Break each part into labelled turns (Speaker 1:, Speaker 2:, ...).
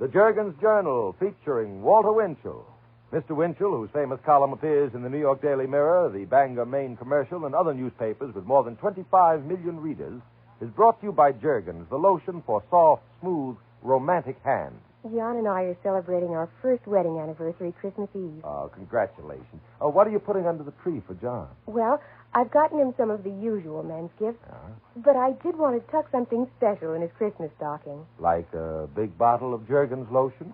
Speaker 1: The Jergen's Journal, featuring Walter Winchell. Mr. Winchell, whose famous column appears in the New York Daily Mirror, the Bangor Maine Commercial, and other newspapers with more than 25 million readers, is brought to you by Jergen's, the lotion for soft, smooth, romantic hands.
Speaker 2: John and I are celebrating our first wedding anniversary Christmas Eve.
Speaker 1: Oh, congratulations. Oh, what are you putting under the tree for John?
Speaker 2: Well, I've gotten him some of the usual men's gifts, but I did want to tuck something special in his Christmas stocking.
Speaker 1: Like a big bottle of Jergen's lotion?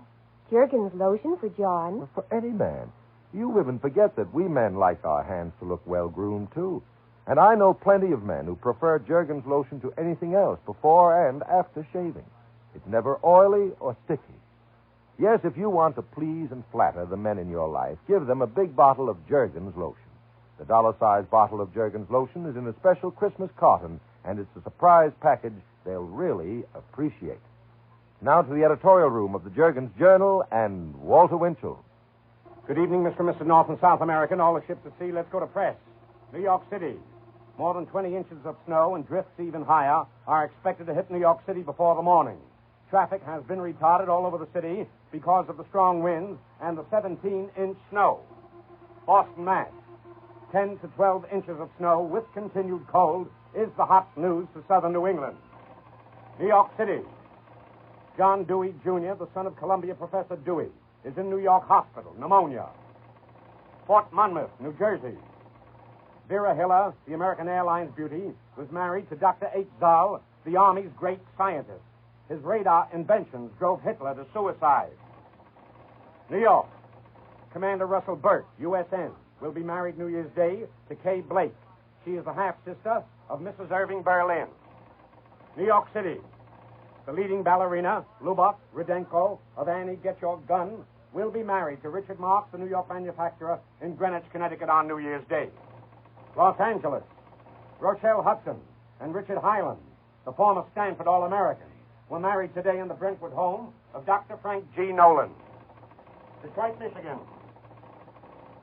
Speaker 2: Jergen's lotion for John?
Speaker 1: Well, for any man. You women forget that we men like our hands to look well-groomed, too. And I know plenty of men who prefer Jergen's lotion to anything else before and after shaving. It's never oily or sticky. Yes, if you want to please and flatter the men in your life, give them a big bottle of Jergen's lotion. The dollar-sized bottle of Jergen's lotion is in a special Christmas carton, and it's a surprise package they'll really appreciate. Now to the editorial room of the Jergen's Journal and Walter Winchell.
Speaker 3: Good evening, Mr. and Mrs. North and South America, and all the ships at sea. Let's go to press. New York City. More than 20 inches of snow and drifts even higher are expected to hit New York City before the morning. Traffic has been retarded all over the city because of the strong winds and the 17-inch snow. Boston, Mass. 10 to 12 inches of snow with continued cold is the hot news for southern New England. New York City. John Dewey, Jr., the son of Columbia Professor Dewey, is in New York Hospital, pneumonia. Fort Monmouth, New Jersey. Vera Hiller, the American Airlines beauty, was married to Dr. H. Zoll, the Army's great scientist. His radar inventions drove Hitler to suicide. New York. Commander Russell Burt, USN, will be married New Year's Day to Kay Blake. She is the half-sister of Mrs. Irving Berlin. New York City. The leading ballerina, Lubov Rudenko of Annie Get Your Gun, will be married to Richard Marks, the New York manufacturer, in Greenwich, Connecticut on New Year's Day. Los Angeles. Rochelle Hudson and Richard Hyland, the former Stanford All-American, were married today in the Brentwood home of Dr. Frank G. Nolan. Detroit, Michigan.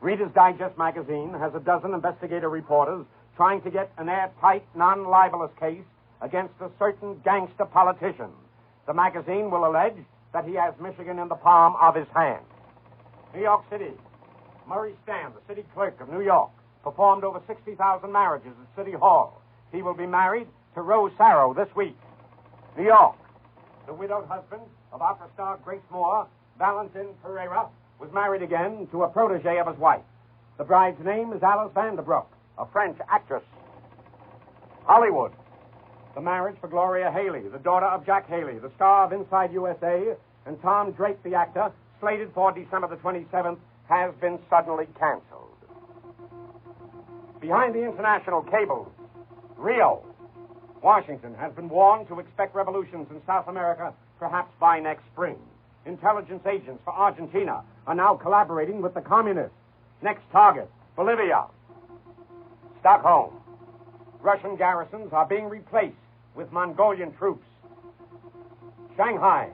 Speaker 3: Reader's Digest magazine has a dozen investigator reporters trying to get an airtight, non-libelous case against a certain gangster politician. The magazine will allege that he has Michigan in the palm of his hand. New York City. Murray Stam, the city clerk of New York, performed over 60,000 marriages at City Hall. He will be married to Rose Sarrow this week. New York. The widowed husband of opera star Grace Moore, Valentin Pereira, was married again to a protege of his wife. The bride's name is Alice Vanderbrook, a French actress. Hollywood. The marriage for Gloria Haley, the daughter of Jack Haley, the star of Inside USA, and Tom Drake, the actor, slated for December the 27th, has been suddenly canceled. Behind the international cables, Rio. Washington has been warned to expect revolutions in South America perhaps by next spring. Intelligence agents for Argentina are now collaborating with the communists. Next target, Bolivia. Stockholm. Russian garrisons are being replaced with Mongolian troops. Shanghai.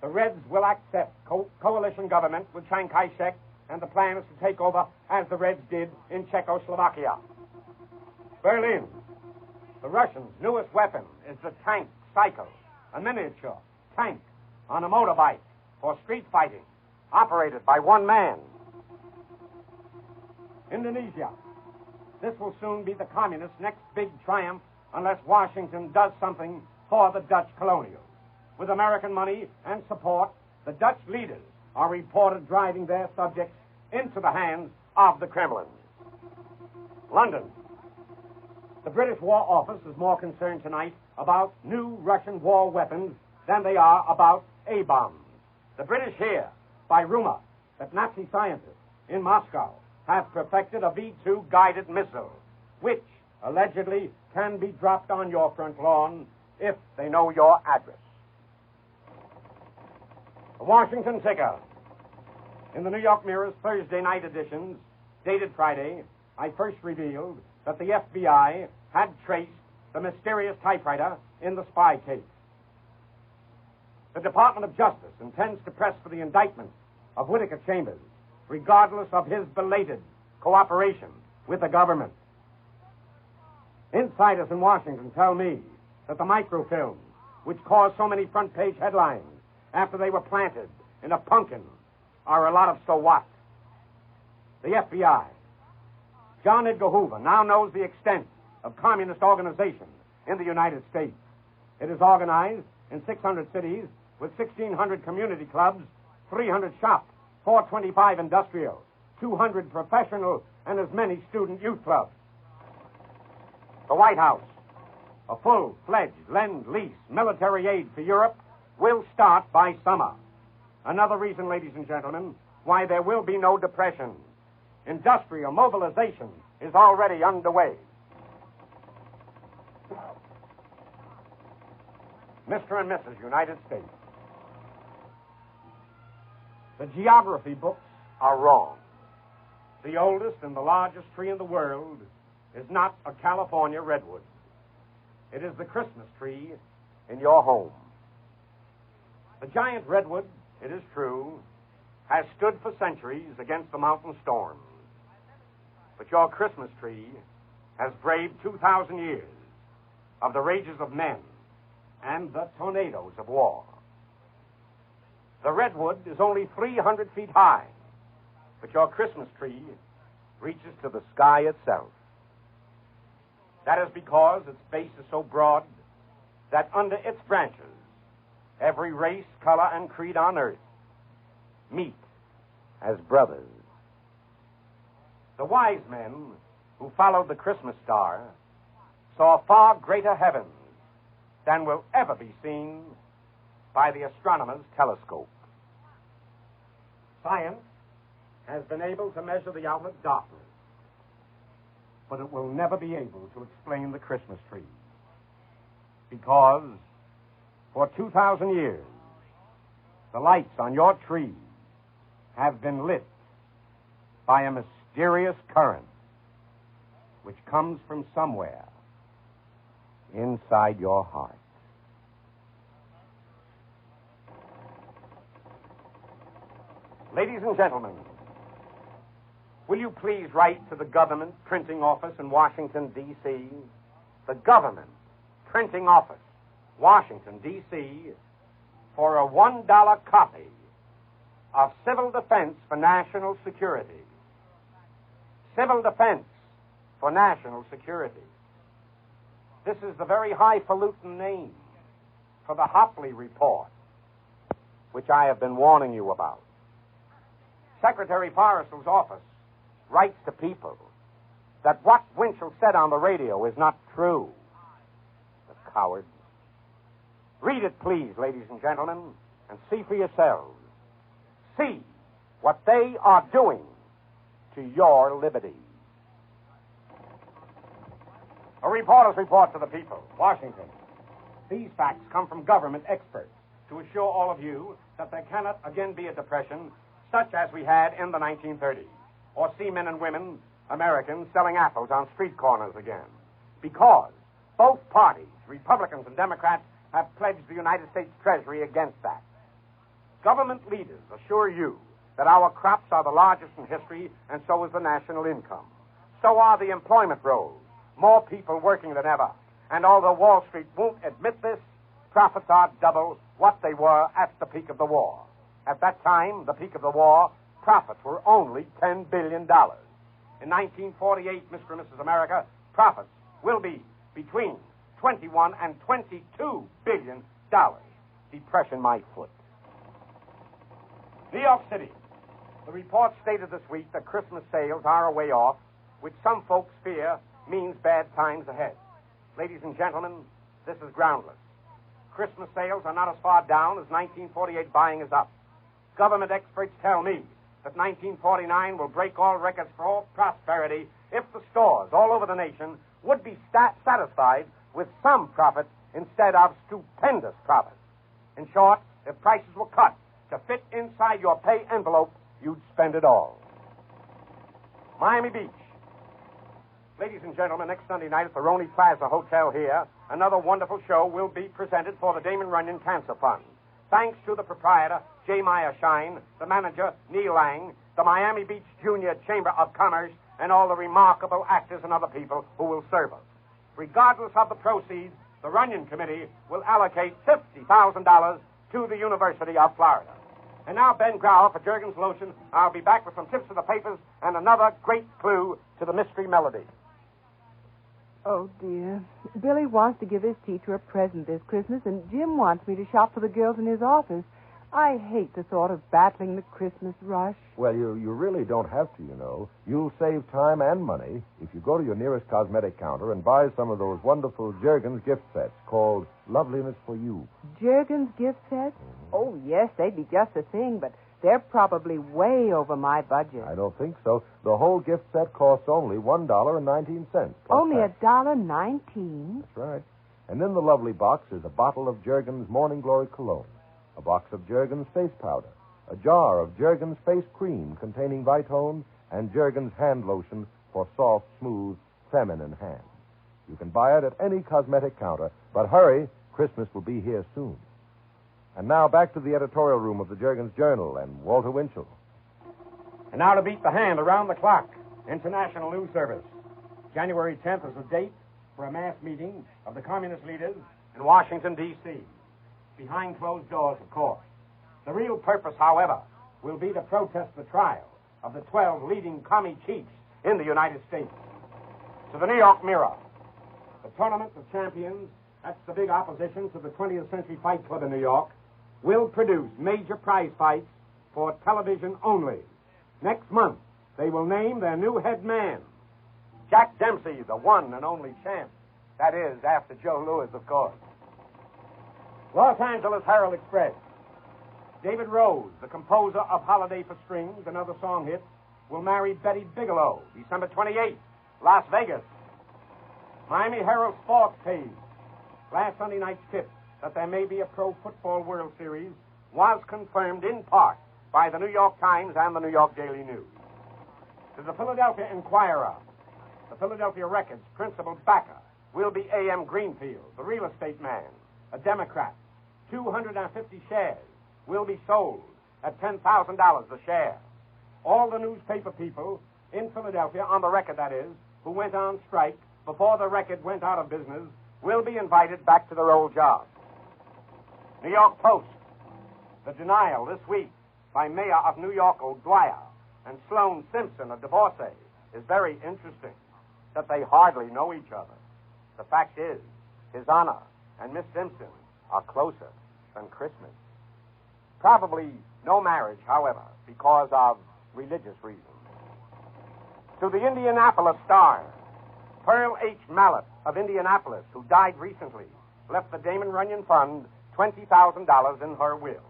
Speaker 3: The Reds will accept coalition government with Chiang Kai-shek, and the plan is to take over as the Reds did in Czechoslovakia. Berlin. The Russians' newest weapon is the tank cycle, a miniature tank on a motorbike for street fighting, operated by one man. Indonesia. This will soon be the communists' next big triumph unless Washington does something for the Dutch colonials. With American money and support, the Dutch leaders are reported driving their subjects into the hands of the Kremlin. London. The British War Office is more concerned tonight about new Russian war weapons than they are about A-bombs. The British hear, by rumor, that Nazi scientists in Moscow have perfected a V-2 guided missile, which allegedly can be dropped on your front lawn if they know your address. The Washington Ticker. In the New York Mirror's Thursday night editions, dated Friday, I first revealed that the FBI had traced the mysterious typewriter in the spy case. The Department of Justice intends to press for the indictment of Whittaker Chambers, regardless of his belated cooperation with the government. Insiders in Washington tell me that the microfilms, which caused so many front-page headlines after they were planted in a pumpkin are a lot of so what. The FBI. John Edgar Hoover now knows the extent of communist organization in the United States. It is organized in 600 cities with 1,600 community clubs, 300 shops, 425 industrial, 200 professional, and as many student youth clubs. The White House. A full-fledged lend-lease military aid for Europe will start by summer. Another reason, ladies and gentlemen, why there will be no depression. Industrial mobilization is already underway. Mr. and Mrs. United States. The geography books are wrong. The oldest and the largest tree in the world is not a California redwood. It is the Christmas tree in your home. The giant redwood, it is true, has stood for centuries against the mountain storms. But your Christmas tree has braved 2,000 years of the rages of men and the tornadoes of war. The redwood is only 300 feet high, but your Christmas tree reaches to the sky itself. That is because its base is so broad that under its branches, every race, color, and creed on earth meet as brothers. The wise men who followed the Christmas star saw far greater heavens than will ever be seen by the astronomer's telescope. Science has been able to measure the outward darkness, but it will never be able to explain the Christmas tree. Because for 2,000 years, the lights on your tree have been lit by a mysterious current which comes from somewhere inside your heart. Ladies and gentlemen, will you please write to the Government Printing Office in Washington, D.C.? The Government Printing Office, Washington, D.C., for a $1 copy of Civil Defense for National Security. Civil Defense for National Security. This is the very highfalutin name for the Hopley Report, which I have been warning you about. Secretary Forrestal's office writes to people that what Winchell said on the radio is not true. The cowards. Read it, please, ladies and gentlemen, and see for yourselves. See what they are doing to your liberty. A reporter's report to the people, Washington. These facts come from government experts to assure all of you that there cannot again be a depression such as we had in the 1930s, or see men and women, Americans, selling apples on street corners again. Because both parties, Republicans and Democrats, have pledged the United States Treasury against that. Government leaders assure you that our crops are the largest in history, and so is the national income. So are the employment rolls, more people working than ever. And although Wall Street won't admit this, profits are double what they were at the peak of the war. At that time, the peak of the war, profits were only $10 billion. In 1948, Mr. and Mrs. America, profits will be between $21 and $22 billion. Depression my foot. New York City. The report stated this week that Christmas sales are a way off, which some folks fear means bad times ahead. Ladies and gentlemen, this is groundless. Christmas sales are not as far down as 1948 buying is up. Government experts tell me that 1949 will break all records for prosperity if the stores all over the nation would be satisfied with some profit instead of stupendous profit. In short, if prices were cut to fit inside your pay envelope, you'd spend it all. Miami Beach. Ladies and gentlemen, next Sunday night at the Roney Plaza Hotel here, another wonderful show will be presented for the Damon Runyon Cancer Fund. Thanks to the proprietor, J. Meyer Shine, the manager, Neil Lang, the Miami Beach Junior Chamber of Commerce, and all the remarkable actors and other people who will serve us. Regardless of the proceeds, the Runyon Committee will allocate $50,000 to the University of Florida. And now, Ben Grauer for Jergen's Lotion. I'll be back with some tips of the papers and another great clue to the mystery melody.
Speaker 4: Oh, dear. Billy wants to give his teacher a present this Christmas, and Jim wants me to shop for the girls in his office. I hate the thought of battling the Christmas rush.
Speaker 1: Well, you really don't have to, you know. You'll save time and money if you go to your nearest cosmetic counter and buy some of those wonderful Jergen's gift sets called Loveliness for You.
Speaker 4: Jergen's gift sets? Mm-hmm. Oh, yes, they'd be just the thing, but they're probably way over my budget.
Speaker 1: I don't think so. The whole gift set costs only $1.19.
Speaker 4: Only $1.19?
Speaker 1: That's right. And in the lovely box is a bottle of Jergen's Morning Glory cologne, a box of Jergen's face powder, a jar of Jergen's face cream containing Vitone, and Jergen's hand lotion for soft, smooth, feminine hands. You can buy it at any cosmetic counter, but hurry, Christmas will be here soon. And now back to the editorial room of the Jergen's Journal and Walter Winchell.
Speaker 3: And now to beat the hand around the clock. International News Service. January 10th is the date for a mass meeting of the communist leaders in Washington, D.C. Behind closed doors, of course. The real purpose, however, will be to protest the trial of the 12 leading commie chiefs in the United States. To the New York Mirror. The Tournament of Champions, that's the big opposition to the 20th Century Fight Club in New York, will produce major prize fights for television only. Next month, they will name their new head man, Jack Dempsey, the one and only champ. That is, after Joe Louis, of course. Los Angeles Herald Express. David Rose, the composer of Holiday for Strings and other song hits, will marry Betty Bigelow, December 28th, Las Vegas. Miami Herald Sports page. Last Sunday night's tip that there may be a Pro Football World Series was confirmed in part by the New York Times and the New York Daily News. To the Philadelphia Inquirer, the Philadelphia Record's principal backer will be A.M. Greenfield, the real estate man, a Democrat. 250 shares will be sold at $10,000 a share. All the newspaper people in Philadelphia, on the Record that is, who went on strike before the Record went out of business, will be invited back to their old jobs. New York Post. The denial this week by Mayor of New York O'Dwyer and Sloane Simpson, a divorcee, is very interesting, that they hardly know each other. The fact is, His Honor and Miss Simpson are closer than Christmas. Probably no marriage, however, because of religious reasons. To the Indianapolis Star, Pearl H. Mallett of Indianapolis, who died recently, left the Damon Runyon Fund $20,000 in her will.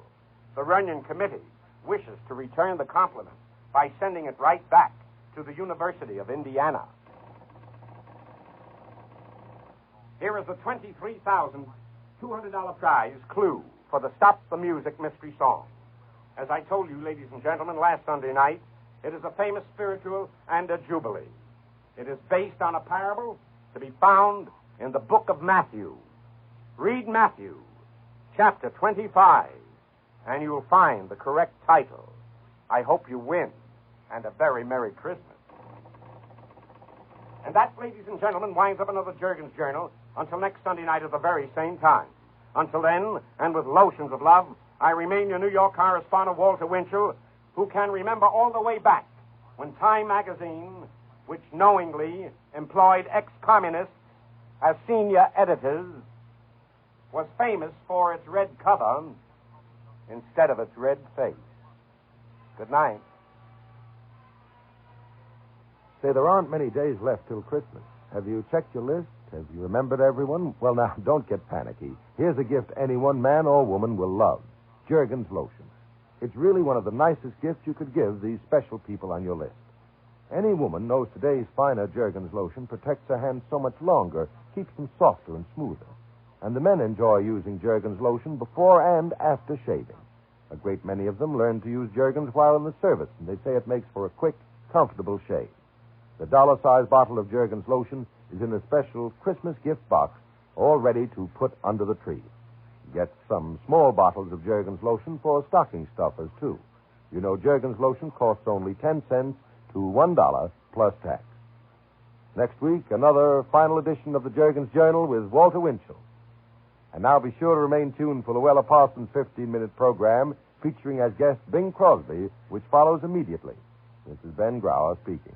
Speaker 3: The Runyon Committee wishes to return the compliment by sending it right back to the University of Indiana. Here is a $23,200 prize clue for the Stop the Music mystery song. As I told you, ladies and gentlemen, last Sunday night, it is a famous spiritual and a jubilee. It is based on a parable to be found in the book of Matthew. Read Matthew, chapter 25, and you'll find the correct title. I hope you win, and a very Merry Christmas. And that, ladies and gentlemen, winds up another Jergen's Journal until next Sunday night at the very same time. Until then, and with lotions of love, I remain your New York correspondent, Walter Winchell, who can remember all the way back when Time magazine, which knowingly employed ex-communists as senior editors, was famous for its red cover instead of its red face. Good night.
Speaker 1: Say, there aren't many days left till Christmas. Have you checked your list? Have you remembered everyone? Well, now, don't get panicky. Here's a gift anyone, man or woman, will love. Jergen's Lotion. It's really one of the nicest gifts you could give these special people on your list. Any woman knows today's finer Jergen's Lotion protects her hands so much longer, keeps them softer and smoother. And the men enjoy using Jergen's Lotion before and after shaving. A great many of them learn to use Jergen's while in the service, and they say it makes for a quick, comfortable shave. The dollar-sized bottle of Jergen's Lotion is in a special Christmas gift box, all ready to put under the tree. Get some small bottles of Jergen's Lotion for stocking stuffers, too. You know Jergen's Lotion costs only 10 cents to $1 plus tax. Next week, another final edition of the Jergen's Journal with Walter Winchell. And now be sure to remain tuned for Luella Parsons' 15-minute program featuring as guest Bing Crosby, which follows immediately. This is Ben Grauer speaking.